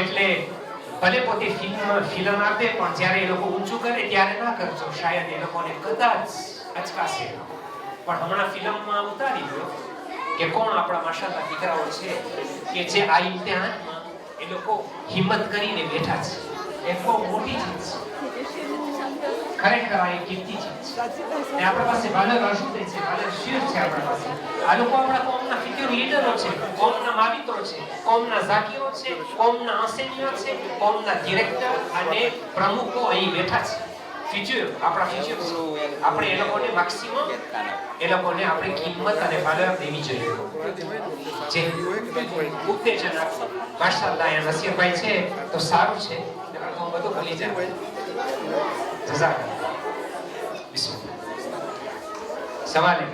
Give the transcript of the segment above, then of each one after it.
એટલે ભલે પોતે ફિલ્મ આપે પણ જ્યારે એ લોકો ઊંચું કરે ત્યારે ના કરજો, શાયદ એ લોકોને કદાચ અચકાશે. પણ હમણાં ફિલ્મમાં ઉતારી દો કે કોણ આપણા માશાલ્લાહ દીકરાઓ છે કે જે આ ઇમ્તિહાનમાં એ લોકો હિંમત કરીને બેઠા છે. એ બહુ મોટી ચીજ છે, ખરેખર આ એક કીમતી ચીજ છે. ને આપણા પાસે વાલર રસૂલ છે, વાલર શીર છે આપણા પાસે. આ લોકો આપણા કોમના ફિક્ર લીડરો છે, કોમના માવિત્રો છે, કોમના ઝાકીરો છે, કોમના આસેમીઓ છે, કોમના ડિરેક્ટર અને પ્રમુખો અહીં બેઠા છે. ફ્યુચર આપણા ફ્યુચર આપણે એ લોકોને મેક્સિમમ એ લોકોને આપણે કિંમત અને વાલર દેવી જોઈએ. જે ઉત્તેજન આપો માશાલ્લાહ એ નસીરભાઈ છે તો સારું છે, નકર તો બધું ભૂલી જાય. જઝાકલ્લાહ. બિસ્મિલ્લાહ. સવાલ है.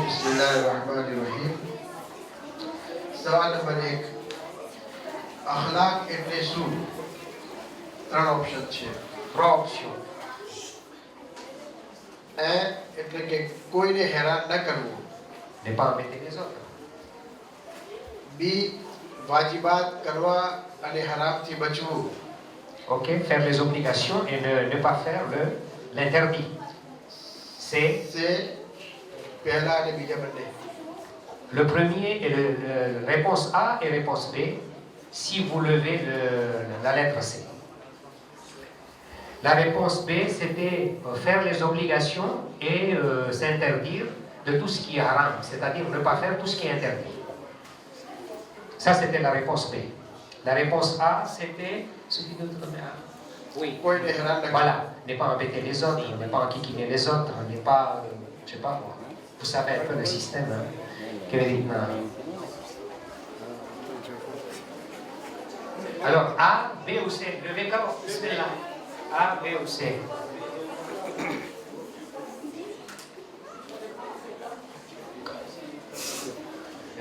बिस्मिल्लाहिर्रहमानिर्रहीम. सवाल नंबर 1. अखलाक એટલે શું? ત્રણ ઓપ્શન છે. પ્રોપ્શન એ એટલે કે કોઈને હેરાન ન કરવું. ne pas embêter les autres. બી વાજિબાત કરવા અને હરામથી બચવું. Ok, faire les obligations et ne pas faire l'interdit. C'est પહેલા અને બીજા બંને. le premier et réponse A et réponse B si vous levez la lettre C. La réponse B c'était faire les obligations et s'interdire de tout ce qui est haram, c'est-à-dire ne pas faire tout ce qui est interdit. Ça c'était la réponse B. La réponse A c'était ce qui nous donne oui. કોઈને હેરાન ન Voilà, ne pas embêter les autres, ne pas enquiquiner les autres, ne pas, je sais pas moi, vous savez un peu le système, hein, que les Alors, A, B ou C, levez comme, bismillah. A, B ou C.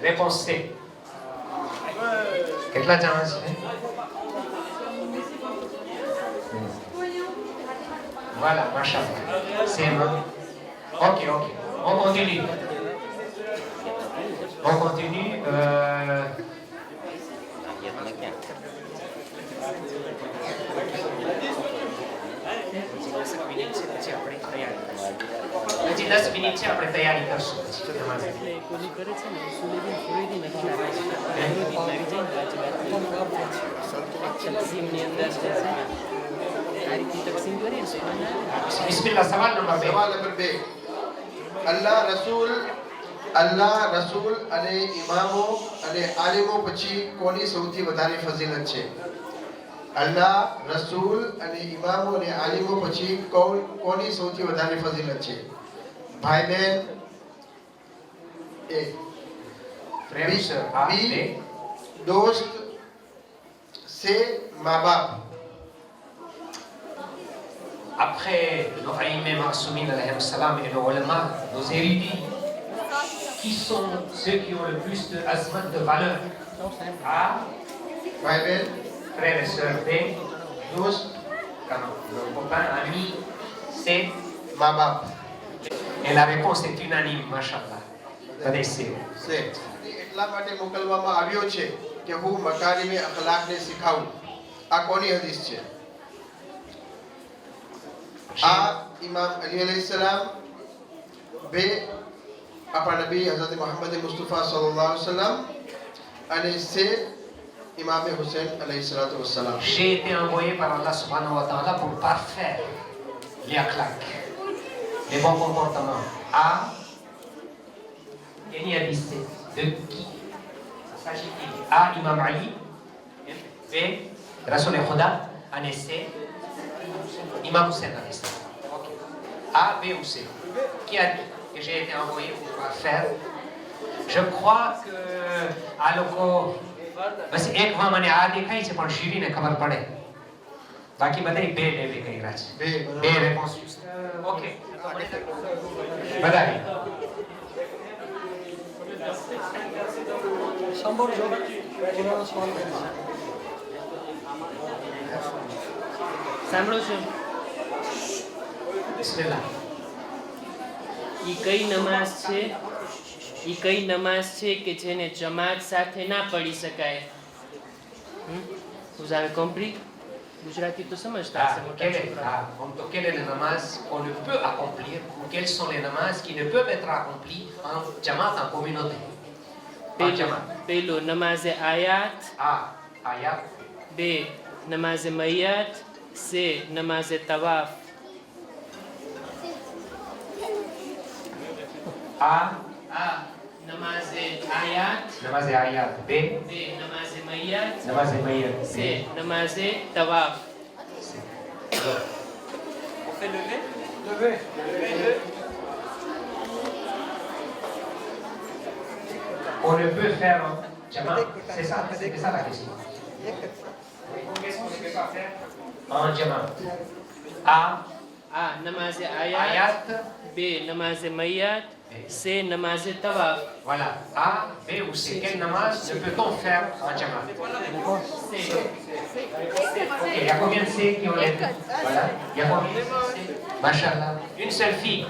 Réponse C. કેટલા જણા છે? Voilà, machallah. C'est bon. Ok. On continue. હજી 10 મિનિટ છે, આપણે તૈયારી કરશું. બિસ્મિલ્લાહ. સવાલ નંબર 2. અલ્લાહ રસૂલ અને ઇમામો અને આલિમો પછી કોની સૌથી વધારે ફઝીલત છે? અલ્લાહ રસૂલ અને ઇમામો અને આલિમો પછી કોની સૌથી વધારે ફઝીલત છે? ભાઈ બહેન એક, બી દોસ્ત, સે મા બાપ. Après nos aïmés ma'soumines alayhim salam et nos ulama, nos érudits, qui sont ceux qui ont le plus de azmat de valeur? A, ભાઈ બહેન, frères et sœurs. B, દોસ્ત, copains, amis. C, મા બાપ. et la réponse est unanime, mashallah. સે એટલા માટે મોકલવામાં આવ્યો છે કે હું મકારીમે અખલાકને શીખાવું. આ કોની હદીસ છે? આ ઇમામ અલી અલૈહિસ્સલામ, બે આપણા નબી હઝરત મુહમ્મદ મુસ્તફા સલ્લલ્લાહુ અલૈહિ વસલ્લમ અને સે ઇમામ હુસૈન અલૈહિસ્સલાતુ વસ્સલામ. J'ai été envoyé par Allah subhanahu wa ta'ala pour parfaire les akhlaq, les bons comportements. A, il y a liste de qui s'agit-il? A, Imam Ali. B, Rasoul Khuda. Et C, Imam Hussein alayhi salam. Okay. A, B ou C? Qui a dit que j'ai été envoyé pour parfaire? Je crois que à લોકો બસ એક માં મને આ દેખાય છે પણ શીરીને ખબર પડે, બાકી બધાય બે લેવી કર્યા છે. બે રેસ્પોન્સ. ઓકે, બધાય સાંભળજો. સાંભળો છો? બિસ્મિલ્લાહ. ઈ કઈ નમાઝ છે એ કઈ નમાઝ છે કે જેને જમાત સાથે ના પડી શકાય? Vous avez compris? ગુજરાતી તો સમજતા હશે મોટા છોકરા. Quelle est la namaz qu'on ne peut accomplir, ou quelles sont les namazes qui ne peuvent être accomplies en jamaat, en communauté? En jamaat. પહેલું નમાઝે આયાત, A. Ayat. બે નમાઝે મૈયાત, સે નમાઝે તવાફ. A. આ નમાઝે આયાત, Namaz e ayat. B. બે નમાઝે મૈયાત, Namaz e mayat. સે નમાઝે તવાફ. On fait lever? On ne peut faire en jamaat. C'est ça la question. Qu'est-ce qu'on ne peut pas faire en jamaat? A. આ નમાઝે આયાત, Ayat. બે નમાઝે મૈયાત, સે નમાઝે તવાફ. Voilà. A, B ou C. Quelle namaz ne peut-on faire en jamaat? સે. Ok, il y a combien de C qui ont les deux? Voilà. Il y a combien de C? Machallah. Une seule fille.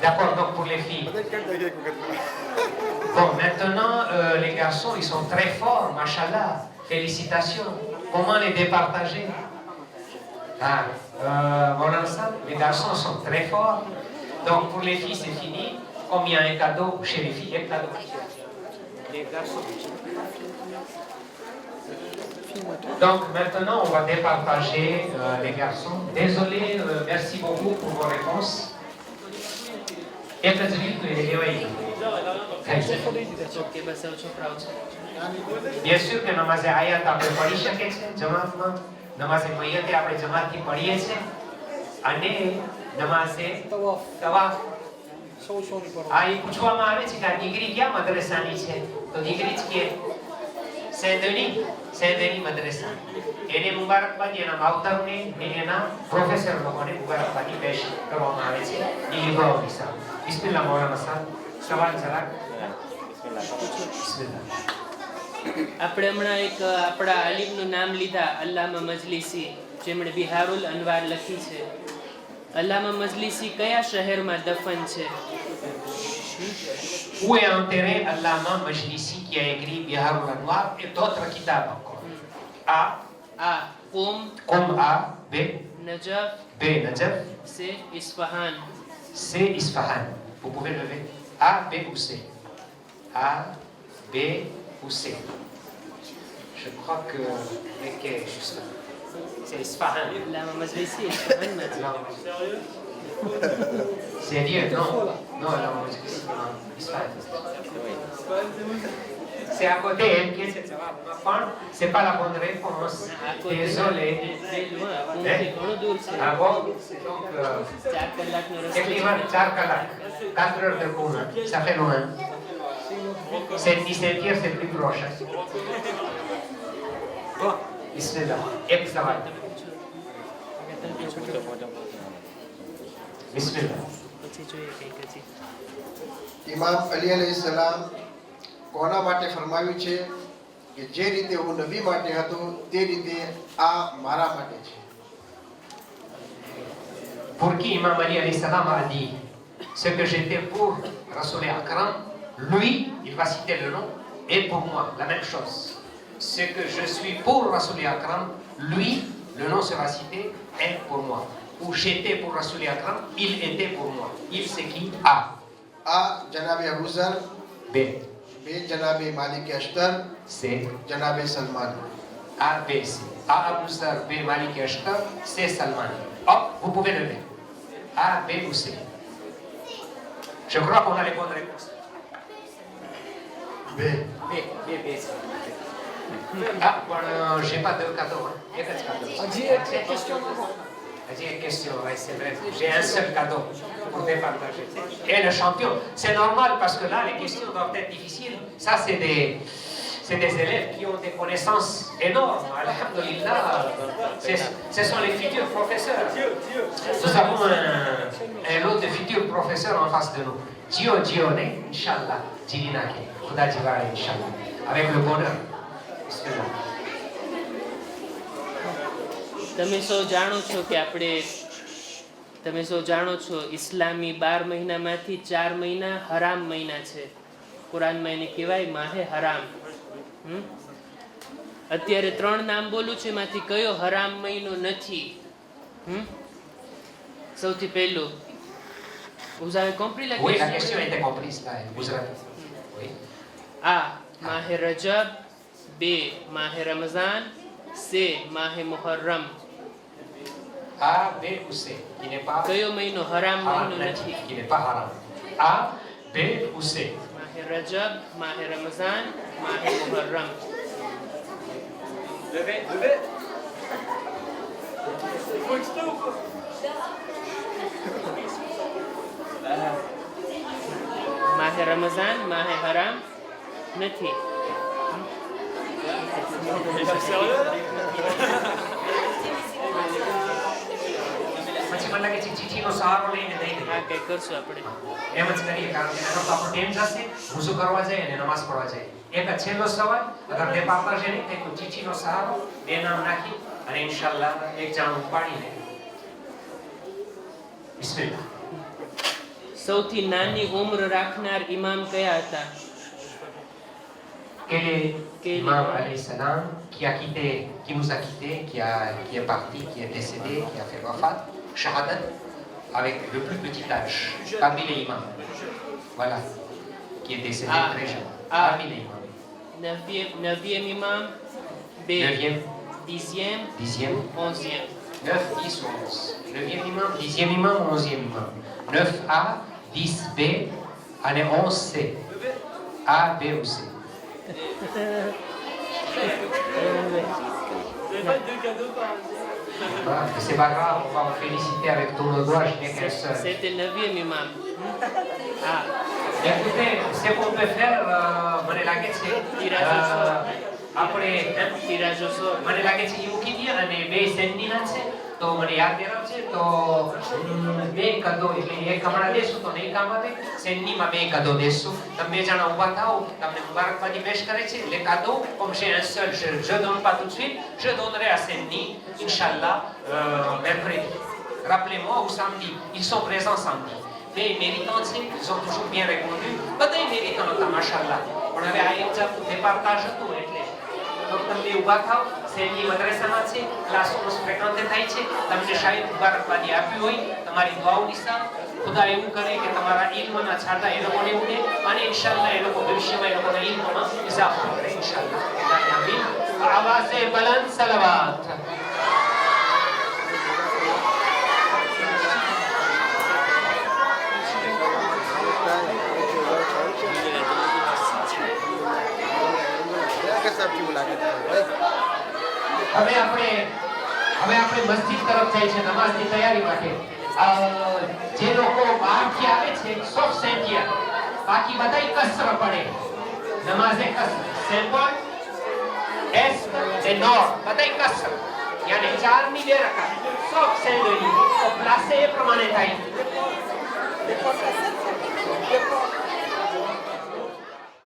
D'accord, donc pour les filles. Bon, maintenant, les garçons, ils sont très forts, machallah. Félicitations. Comment les départager? Ah, mon ensemble, les garçons sont très forts. Donc pour les filles, c'est fini. Comme il y a un cadeau chez les filles, il y a un cadeau. Les garçons. Donc maintenant, on va départager les garçons. Désolé, merci beaucoup pour vos réponses. Okay, બસ હવે છોકરાઓ છે. Bien sûr que namaz ayat આપણે પઢી શકીએ છીએ જમાતમાં. નમાઝ મૈયતે આપણે જમાતથી પઢીએ છીએ. અને નમાઝ તવાફ. આ એ પૂછવામાં આવે છે કે આ દીકરી ક્યાં મદ્રસાની છે? તો દીકરી જ કે સેન્ડની મદ્રસા. એને મુબારકબાદી એના માવતરને ને એના પ્રોફેસર લોકોને મુબારકબાદી પેશ કરવામાં આવે છે. એ લીધો સાહેબ. બિસ્મિલ્લાહ મૌલાના સાહેબ. સવાલ જરાક. બિસ્મિલ્લાહ. આપણે હમણાં એક આપણા આલિમનું નામ લીધા, અલ્લામા મજલિસી, જેમણે બિહારુલ અનવાર લખી છે. અલ્લામા મજલિસી કયા શહેરમાં દફન છે? Où est enterré Allama Majlisi qui a écrit Bihar al-Anwar et d'autres kitabs encore? A. આ કોમ, Comme A. B. Najaf, B. Najaf. સે ઇસ્ફહાન. C. Isfahan. Vous pouvez lever. A, B ou C? A, B ou C? Je crois que est juste. C'est Isfahan. Allama મજલિસી ઇસ્ફહાનમાં છે. Sérieux? Non. Non, Allama Majlisi. Non. Isfahan. C'est à côté, elle qui est cette c'est pas la bonne réponse. આ કોઈ Désolé. કોમથી ઘણું દૂર છે. Ah bon? Donc, 4 કલાકનો રસ્તો છે. effectivement, 4 kalak, 4 heures de cours, ça fait loin. C'est le 17e, c'est plus proche. Bon, bismillah. Excellent. Bismillah. પછી જોઈએ કંઈક હજી. ઇમામ અલી અલૈહિસ્સલામ કોના માટે ફરમાવ્યું છે કે જે રીતે હું નબી માટે હતો તે રીતે આ મારા માટે છે? Pour qui Imam Ali alayhi salam a dit ce que j'étais pour Rasoul Akram, lui, il va citer le nom, et pour moi, la même chose. Ce que je suis pour Rasoul Akram, lui, le nom sera cité, est pour moi. Ou j'étais pour Rasoul Akram, il était pour moi. Il c'est qui? A. આ જનાબે અબુઝર, B. બે જનાબે માલિક અશ્તર, C. જનાબે Salman. A, B, C. A, Abou Zar, B, Malik Ashtar, C, Salman. Hop, vous pouvez lever. A, B ou C. Je crois qu'on a les bonnes réponses. બે. B, B, B, C. Ah, bon, j'ai pas de cadeau. Hein. Il y a pas de cadeau. J'ai une question, ouais, c'est vrai. J'ai un seul cadeau pour départager. Et le champion, c'est normal parce que là, les questions doivent être difficiles. Ça, c'est des élèves qui ont des connaissances énormes. Alhamdulillah, ce sont les futurs professeurs. Nous avons un lot de futurs professeurs en face de nous. Dione, Inch'Allah, Jininake, Kudajivare, Inch'Allah. Avec le bonheur. Bismillah. તમે સૌ જાણો છો કે તમે સૌ જાણો છો ઇસ્લામી 12 મહિનામાંથી 4 મહિના હરામ મહિના છે. કુરાનમાં એને કહેવાય માહે હરામ. અત્યારે 3 નામ બોલું છું, એમાંથી કયો હરામ મહિનો નથી? સૌથી પહેલું, vous avez compris la Oui, la question? question était comprise là, Gujarati. Oui. A. માહે રજબ. B. માહે રમઝાન. C. માહે Muharrem. A, B ou C, qui n'est pas કયો મહિનો હરામ haram, મહિનો નથી? qui n'est pas haram. A, B ou C. માહે રજબ, માહે રમઝાન, માહે મુહર્રમ. માહે રમઝાન, માહે હરામ નથી. પછી મને લાગે છે ચીઠીનો સહારો લઈને દઈ દઈએ. આ કઈ કરશું આપણે. એમ જ કરીએ, કારણ કે એનો તો આપણો ટાઈમ જશે, હુઝુ કરવા જાય અને નમાઝ પઢવા જાય. એક જ છેલ્લો સવાલ, અગર તે પાપા છે નહીં થાય તો ચીઠીનો સહારો 2 નામ નાખી અને ઇન્શાલ્લાહ એક જાણ પાડીને બિસ્મિલ્લાહ. સૌથી નાની ઉંમર રાખનાર ઇમામ કયા હતા? Quel est l'imam alayhi salam qui nous a quittés, qui est parti, qui est décédé, qui a fait wafat, shahadat, avec le plus petit âge, parmi les imams. Voilà, qui est décédé très jeune, parmi les imams. 9e imam. B. 9e, 10e. 10e, 11e. 9, 10, 11. 9e imam, 10e imam, 11e imam. 9A, 10B, allez 11C. A, B ou C. Voilà, mais c'est pas grave, on va vous féliciter avec tous nos doigts, je n'ai qu'un seul. C'était 9e imam. Ah. Écoutez, ce qu'on peut faire, મને લાગે છે આપણે tirage au sort. મને લાગે છે એવું કીધીએ અને 2 સેન્ડીના છે તો મને યાદ દેરાવશે તો 2 કદો એટલે એક હમણાં દેશું તો નહીં કામ આવે, સેન્ડીમાં 2 કદો દેશું. તમે 2 જણા ઊભા થાઓ, તમને મુબારકબાદી પેશ કરે છે. Les cadeaux, comme j'ai un seul, je donne pas tout de suite, je donnerai à Sendi, Inch'Allah, mercredi. Rappelez-moi, ou samedi, ils sont présents samedi. Mais méritants, ils ont toujours bien répondu. બધા méritants હતા, માશાઅલ્લાહ. પણ હવે આ એક જાતનું départage હતું એટલે તો તમે ઊભા થાઓ. સેન્ડી મદ્રસામાં છે, ક્લાસરૂમ ફ્રેક્વન્ટ થાય છે. તમને શાયદ મુબારકબાદી આપી હોય, તમારી દુઆઓની સાથ ખુદા એવું કરે કે તમારા ઇલ્મના છાંટા એ લોકોને ઉડે અને ઇન્શાઅલ્લાહ એ લોકો ભવિષ્યમાં એ લોકોના ઇલ્મમાં ઇઝાફો કરે ઇન્શાઅલ્લાહ. આમીન. આવાઝે બલંદ સલાવત. હવે આપણે મસ્જિદ તરફ જાય છે નમાઝની તૈયારી માટે. જે લોકો બહારથી આવે છે સોફ સેન્ટિયા, બાકી બધાય કસર પડે. નમાઝે કસર, સેમ્પલ est et nord, બધાય કસર. યાને 4 ની 2 રકાત સોફ સેન્ડોની તો પ્લાસે એ પ્રમાણે થાય.